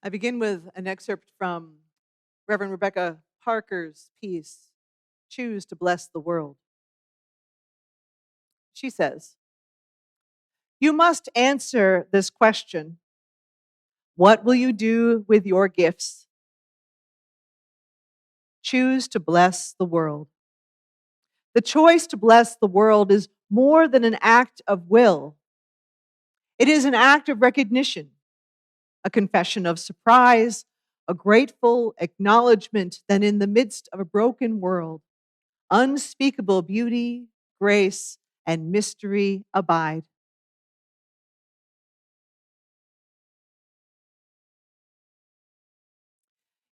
I begin with an excerpt from Reverend Rebecca Parker's piece, Choose to Bless the World. She says, "You must answer this question. What will you do with your gifts? Choose to bless the world. The choice to bless the world is more than an act of will. It is an act of recognition, a confession of surprise, a grateful acknowledgement that in the midst of a broken world, unspeakable beauty, grace, and mystery abide."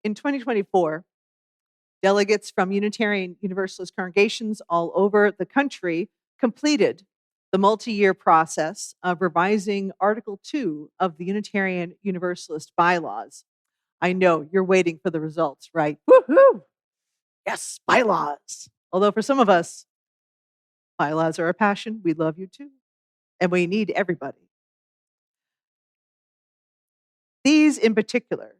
In 2024, delegates from Unitarian Universalist congregations all over the country completed the multi-year process of revising Article 2 of the Unitarian Universalist bylaws. I know you're waiting for the results, right? Woohoo! Yes, bylaws. Although for some of us, bylaws are a passion. We love you too. And we need everybody. These in particular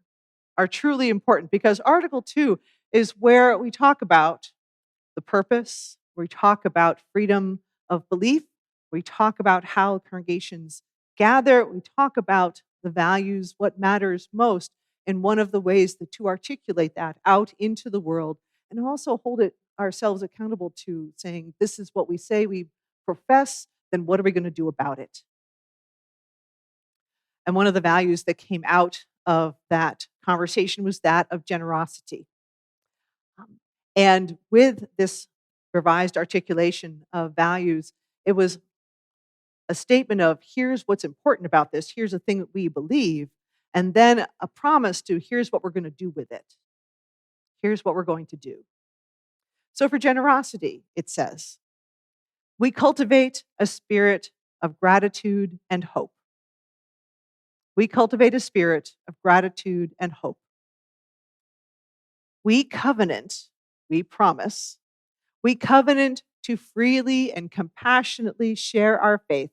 are truly important because Article 2 is where we talk about the purpose, we talk about freedom of belief, we talk about how congregations gather, we talk about the values, what matters most, and one of the ways to articulate that out into the world and also hold it ourselves accountable to saying, this is what we say we profess, then what are we going to do about it? And one of the values that came out of that conversation was that of generosity. And with this revised articulation of values, it was a statement of here's what's important about this, here's the thing that we believe, and then a promise to here's what we're going to do with it. Here's what we're going to do. So for generosity, it says, we cultivate a spirit of gratitude and hope. We cultivate a spirit of gratitude and hope. We covenant, we promise, we covenant to freely and compassionately share our faith,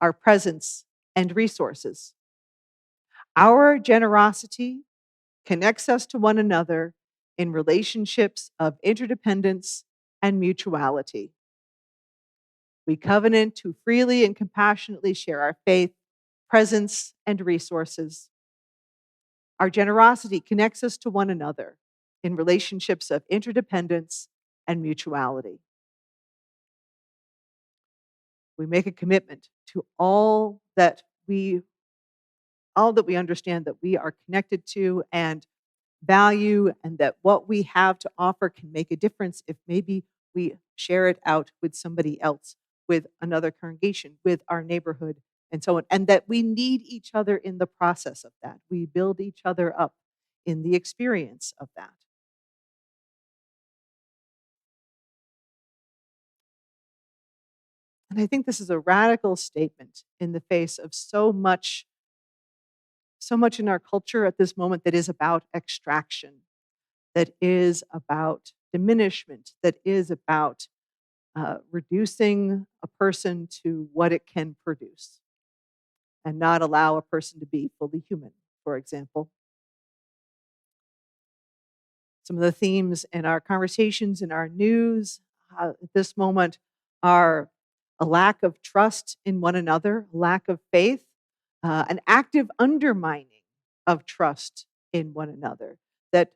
our presence, and resources. Our generosity connects us to one another in relationships of interdependence and mutuality. We covenant to freely and compassionately share our faith, presence, and resources. Our generosity connects us to one another in relationships of interdependence and mutuality. We make a commitment to all that we understand that we are connected to and value, and that what we have to offer can make a difference if maybe we share it out with somebody else, with another congregation, with our neighborhood, and so on. And that we need each other in the process of that. We build each other up in the experience of that. And I think this is a radical statement in the face of so much in our culture at this moment that is about extraction, that is about diminishment, that is about reducing a person to what it can produce and not allow a person to be fully human, for example. Some of the themes in our conversations, in our news at this moment are a lack of trust in one another, lack of faith, an active undermining of trust in one another, that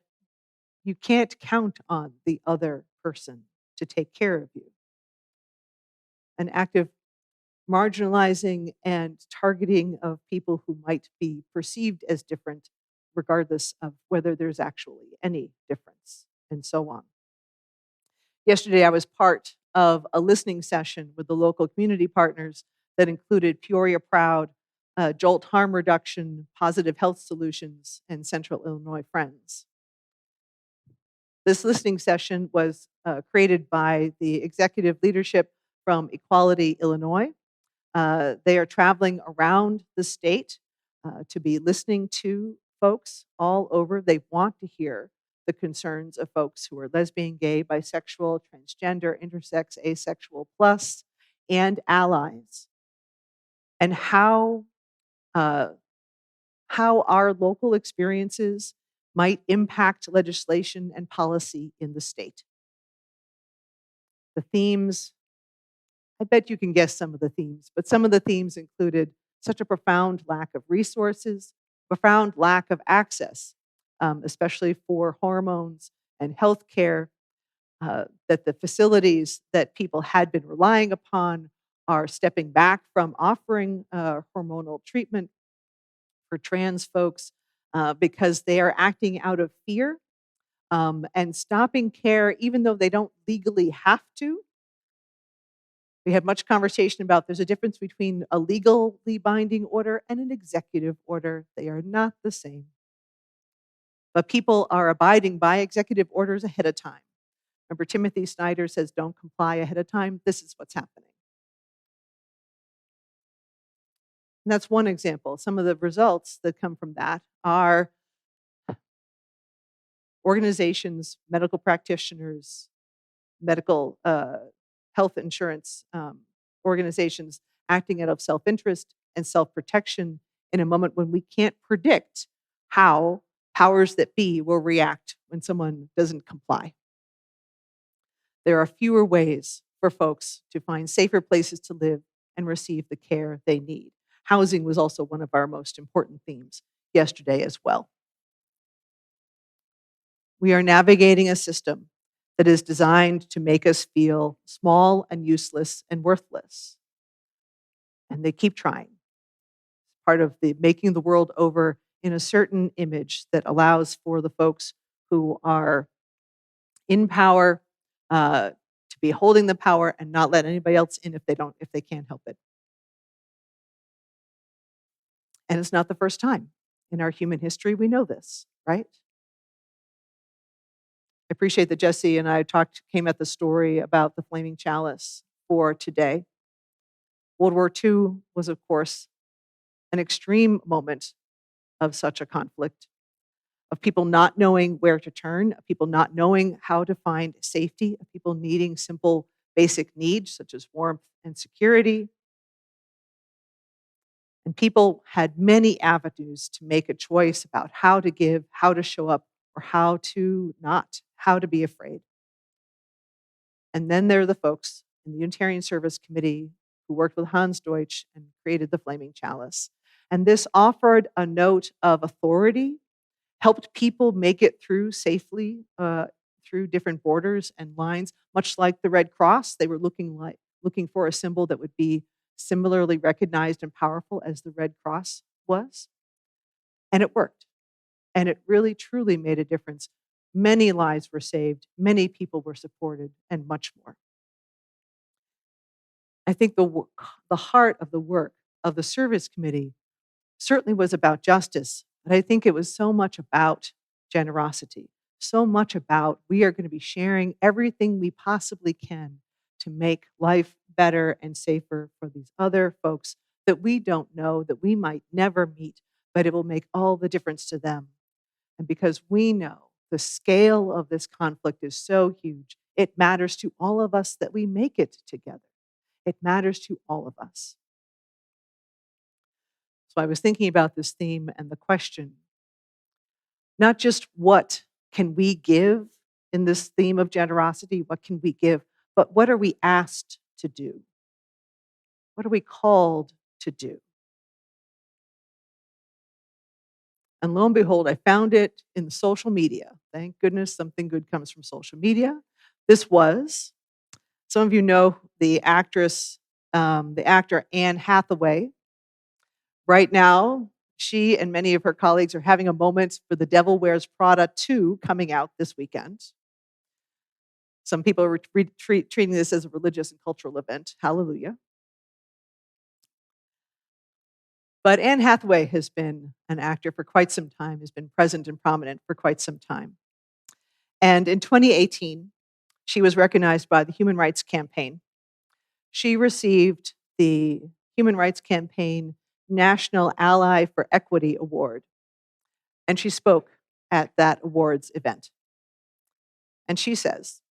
you can't count on the other person to take care of you. An active marginalizing and targeting of people who might be perceived as different, regardless of whether there's actually any difference, and so on. Yesterday, I was part of a listening session with the local community partners that included Peoria Proud, Jolt Harm Reduction, Positive Health Solutions, and Central Illinois Friends. This listening session was created by the executive leadership from Equality Illinois. They are traveling around the state to be listening to folks all over. They want to hear the concerns of folks who are lesbian, gay, bisexual, transgender, intersex, asexual plus, and allies, and how how our local experiences might impact legislation and policy in the state. The themes, I bet you can guess some of the themes, but some of the themes included such a profound lack of resources, profound lack of access, especially for hormones and healthcare, that the facilities that people had been relying upon are stepping back from offering hormonal treatment for trans folks because they are acting out of fear and stopping care even though they don't legally have to. We had much conversation about there's a difference between a legally binding order and an executive order. They are not the same. But people are abiding by executive orders ahead of time. Remember, Timothy Snyder says, don't comply ahead of time. This is what's happening. And that's one example. Some of the results that come from that are organizations, medical practitioners, medical health insurance organizations acting out of self-interest and self-protection in a moment when we can't predict how powers that be will react when someone doesn't comply. There are fewer ways for folks to find safer places to live and receive the care they need. Housing was also one of our most important themes yesterday as well. We are navigating a system that is designed to make us feel small and useless and worthless. And they keep trying. Part of the making the world over in a certain image that allows for the folks who are in power to be holding the power and not let anybody else in if they can't help it. And it's not the first time in our human history we know this, right? I appreciate that Jesse and I came at the story about the flaming chalice for today. World War II was, of course, an extreme moment of such a conflict, of people not knowing where to turn, of people not knowing how to find safety, of people needing simple basic needs such as warmth and security. And people had many avenues to make a choice about how to give, how to show up, or how to not, how to be afraid. And then there are the folks in the Unitarian Service Committee who worked with Hans Deutsch and created the Flaming Chalice. And this offered a note of authority, helped people make it through safely through different borders and lines, much like the Red Cross. They were looking for a symbol that would be similarly recognized and powerful as the Red Cross was. And it worked. And it really, truly made a difference. Many lives were saved, many people were supported, and much more. I think the heart of the work of the Service Committee certainly was about justice, but I think it was so much about generosity, so much about we are going to be sharing everything we possibly can to make life better and safer for these other folks that we don't know, that we might never meet, but it will make all the difference to them. And because we know the scale of this conflict is so huge, it matters to all of us that we make it together. It matters to all of us. So I was thinking about this theme and the question, not just what can we give in this theme of generosity, what can we give, but what are we asked to do? What are we called to do? And lo and behold, I found it in social media. Thank goodness something good comes from social media. This was, some of you know the actor Anne Hathaway. Right now, she and many of her colleagues are having a moment for The Devil Wears Prada 2 coming out this weekend. Some people are treating this as a religious and cultural event. Hallelujah. But Anne Hathaway has been an actor for quite some time, has been present and prominent for quite some time. And in 2018, she was recognized by the Human Rights Campaign. She received the Human Rights Campaign National Ally for Equity Award. And she spoke at that awards event. And she says,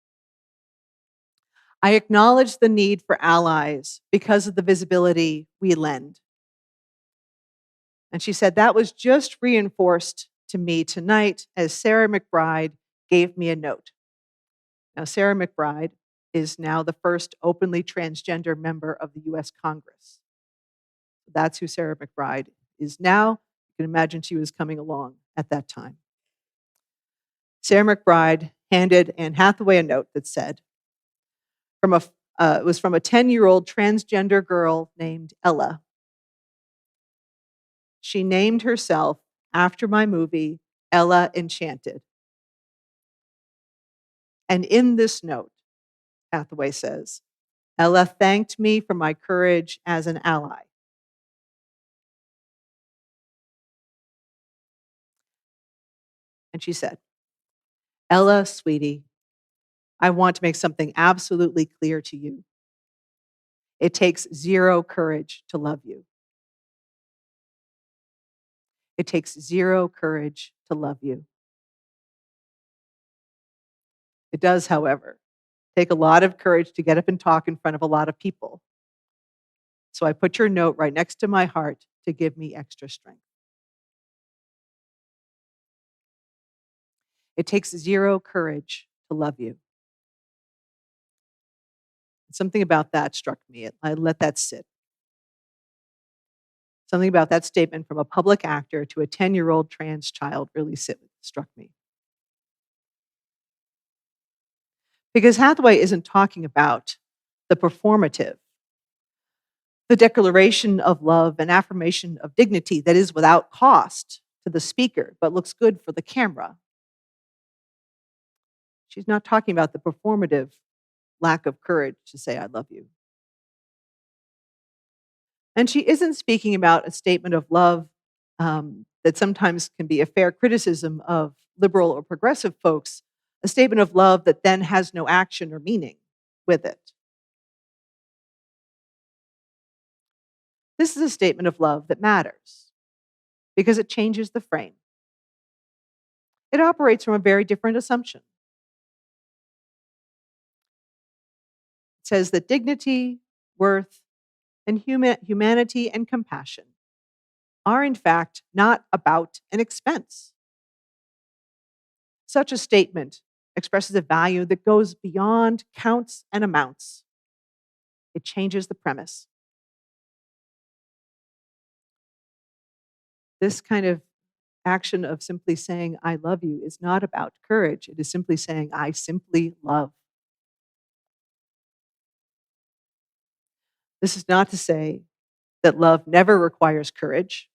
I acknowledge the need for allies because of the visibility we lend. And she said, that was just reinforced to me tonight as Sarah McBride gave me a note. Now, Sarah McBride is now the first openly transgender member of the US Congress. That's who Sarah McBride is now. You can imagine she was coming along at that time. Sarah McBride handed Anne Hathaway a note that said, it was from a 10-year-old transgender girl named Ella. She named herself after my movie, Ella Enchanted. And in this note, Hathaway says, Ella thanked me for my courage as an ally. And she said, Ella, sweetie, I want to make something absolutely clear to you. It takes zero courage to love you. It takes zero courage to love you. It does, however, take a lot of courage to get up and talk in front of a lot of people. So I put your note right next to my heart to give me extra strength. It takes zero courage to love you. Something about that struck me. I let that sit. Something about that statement from a public actor to a 10-year-old trans child really struck me. Because Hathaway isn't talking about the performative, the declaration of love and affirmation of dignity that is without cost to the speaker, but looks good for the camera. She's not talking about the performative lack of courage to say, I love you. And she isn't speaking about a statement of love that sometimes can be a fair criticism of liberal or progressive folks, a statement of love that then has no action or meaning with it. This is a statement of love that matters because it changes the frame. It operates from a very different assumption. It says that dignity, worth, and humanity and compassion are in fact not about an expense. Such a statement expresses a value that goes beyond counts and amounts. It changes the premise. This kind of action of simply saying, I love you, is not about courage. It is simply saying, I simply love. This is not to say that love never requires courage.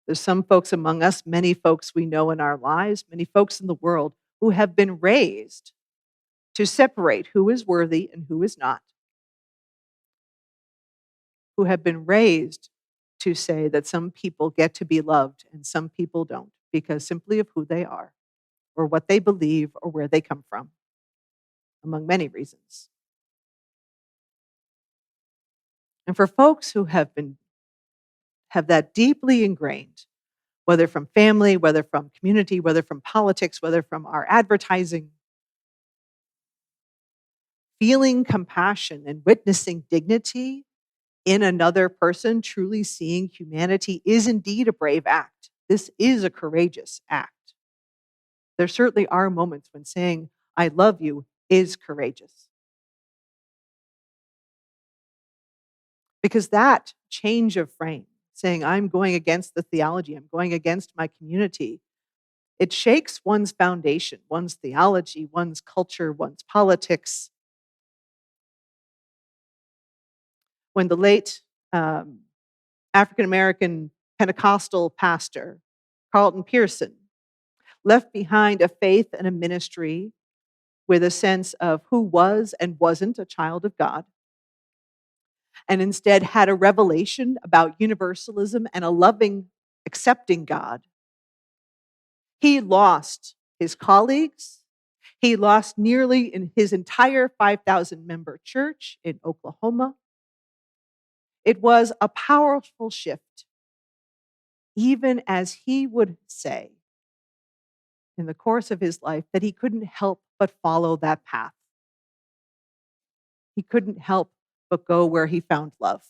There's some folks among us, many folks we know in our lives, many folks in the world who have been raised to separate who is worthy and who is not, who have been raised to say that some people get to be loved and some people don't because simply of who they are or what they believe or where they come from, among many reasons. And for folks who have that deeply ingrained, whether from family, whether from community, whether from politics, whether from our advertising, feeling compassion and witnessing dignity in another person, truly seeing humanity, is indeed a brave act. This is a courageous act. There certainly are moments when saying, I love you, is courageous. Because that change of frame, saying, I'm going against the theology, I'm going against my community, it shakes one's foundation, one's theology, one's culture, one's politics. When the late African-American Pentecostal pastor, Carlton Pearson, left behind a faith and a ministry with a sense of who was and wasn't a child of God, and instead had a revelation about universalism and a loving, accepting God, he lost his colleagues. He lost nearly in his entire 5,000 member church in Oklahoma. It was a powerful shift, even as he would say in the course of his life that he couldn't help but follow that path. He couldn't help but go where he found love.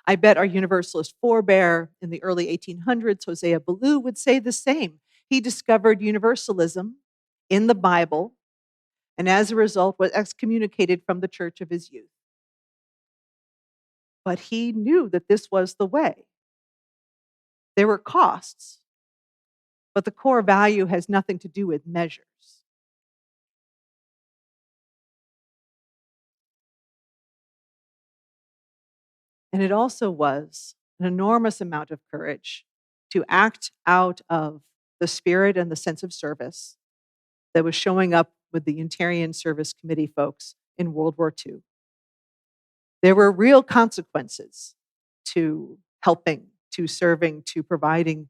I bet our Universalist forebear in the early 1800s, Hosea Ballou, would say the same. He discovered universalism in the Bible and as a result was excommunicated from the church of his youth. But he knew that this was the way. There were costs, but the core value has nothing to do with measures. And it also was an enormous amount of courage to act out of the spirit and the sense of service that was showing up with the Unitarian Service Committee folks in World War II. There were real consequences to helping, to serving, to providing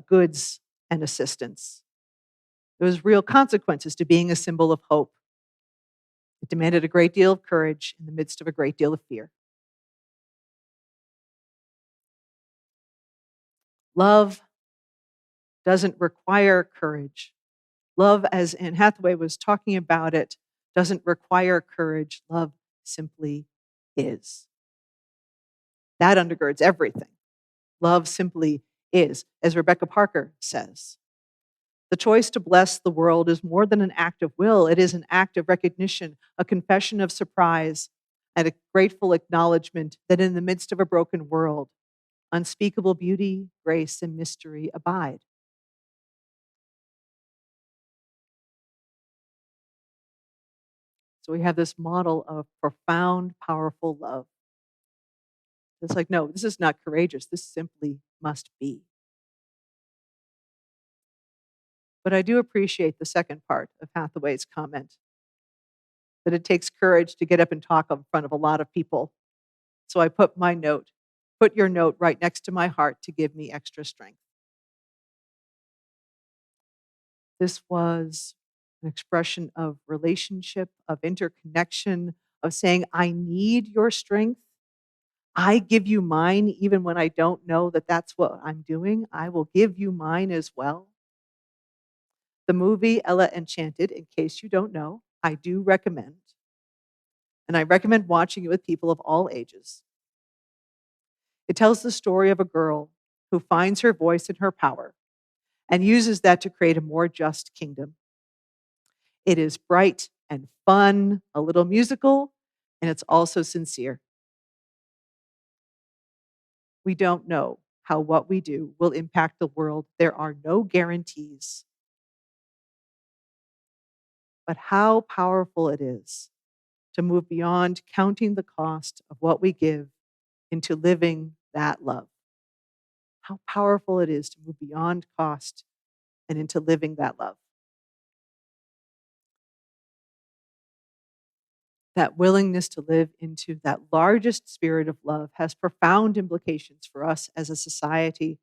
goods and assistance. There was real consequences to being a symbol of hope. It demanded a great deal of courage in the midst of a great deal of fear. Love doesn't require courage. Love, as Anne Hathaway was talking about it, doesn't require courage. Love simply is. That undergirds everything. Love simply is, as Rebecca Parker says. The choice to bless the world is more than an act of will. It is an act of recognition, a confession of surprise, and a grateful acknowledgement that in the midst of a broken world, unspeakable beauty, grace, and mystery abide. So we have this model of profound, powerful love. It's like, no, this is not courageous. This simply must be. But I do appreciate the second part of Hathaway's comment, that it takes courage to get up and talk in front of a lot of people. So I put your note right next to my heart to give me extra strength. This was an expression of relationship, of interconnection, of saying, I need your strength. I give you mine even when I don't know that that's what I'm doing. I will give you mine as well. The movie Ella Enchanted, in case you don't know, I do recommend. And I recommend watching it with people of all ages. It tells the story of a girl who finds her voice and her power and uses that to create a more just kingdom. It is bright and fun, a little musical, and it's also sincere. We don't know how what we do will impact the world. There are no guarantees. But how powerful it is to move beyond counting the cost of what we give into living that love. How powerful it is to move beyond cost and into living that love. That willingness to live into that largest spirit of love has profound implications for us as a society.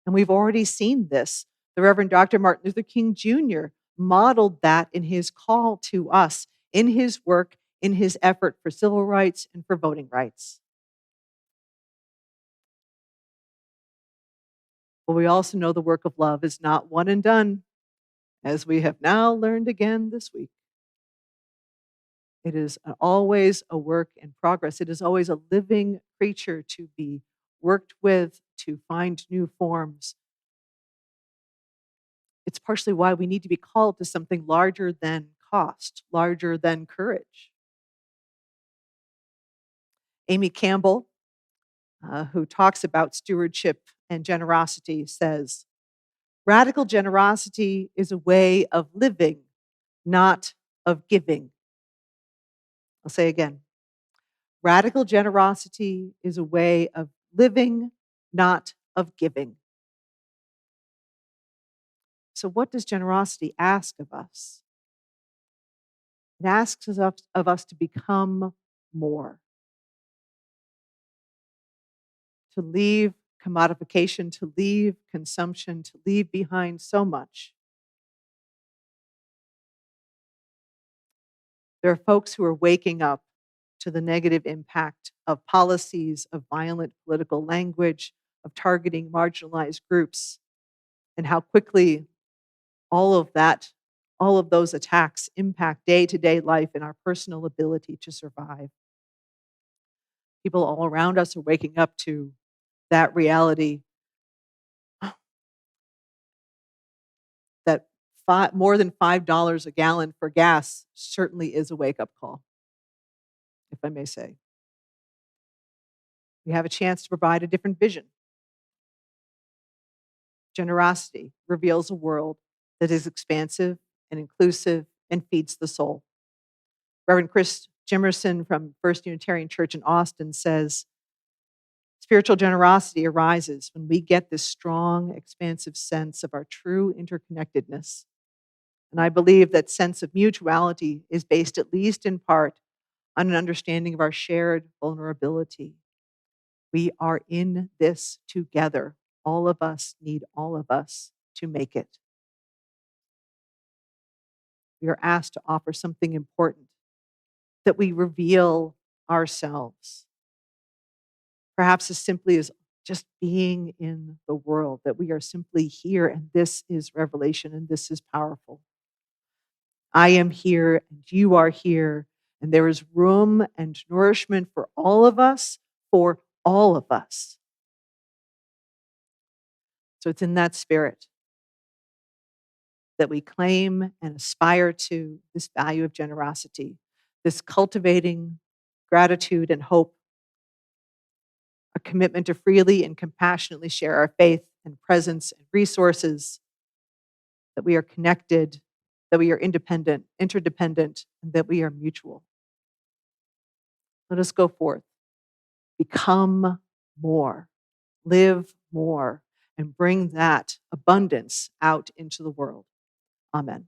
And we've already seen this. The Reverend Dr. Martin Luther King Jr. modeled that in his call to us, in his work, in his effort for civil rights and for voting rights. But we also know the work of love is not one and done, as we have now learned again this week. It is always a work in progress. It is always a living creature to be worked with, to find new forms. It's partially why we need to be called to something larger than cost, larger than courage. Amy Campbell, who talks about stewardship and generosity, says, radical generosity is a way of living, not of giving. I'll say again, radical generosity is a way of living, not of giving. So, what does generosity ask of us? It asks of us to become more, to leave commodification, to leave consumption, to leave behind so much. There are folks who are waking up to the negative impact of policies, of violent political language, of targeting marginalized groups, and how quickly all of those attacks impact day-to-day life and our personal ability to survive. People all around us are waking up to that reality that more than $5 a gallon for gas certainly is a wake-up call, if I may say. We have a chance to provide a different vision. Generosity reveals a world that is expansive and inclusive and feeds the soul. Reverend Chris Jimerson from First Unitarian Church in Austin says, spiritual generosity arises when we get this strong, expansive sense of our true interconnectedness. And I believe that sense of mutuality is based, at least in part, on an understanding of our shared vulnerability. We are in this together. All of us need all of us to make it. We are asked to offer something important, that we reveal ourselves. Perhaps as simply as just being in the world, that we are simply here, and this is revelation, and this is powerful. I am here, and you are here, and there is room and nourishment for all of us, for all of us. So it's in that spirit that we claim and aspire to this value of generosity, this cultivating gratitude and hope, a commitment to freely and compassionately share our faith and presence and resources, that we are connected, that we are independent, interdependent, and that we are mutual. Let us go forth, become more, live more, and bring that abundance out into the world. Amen.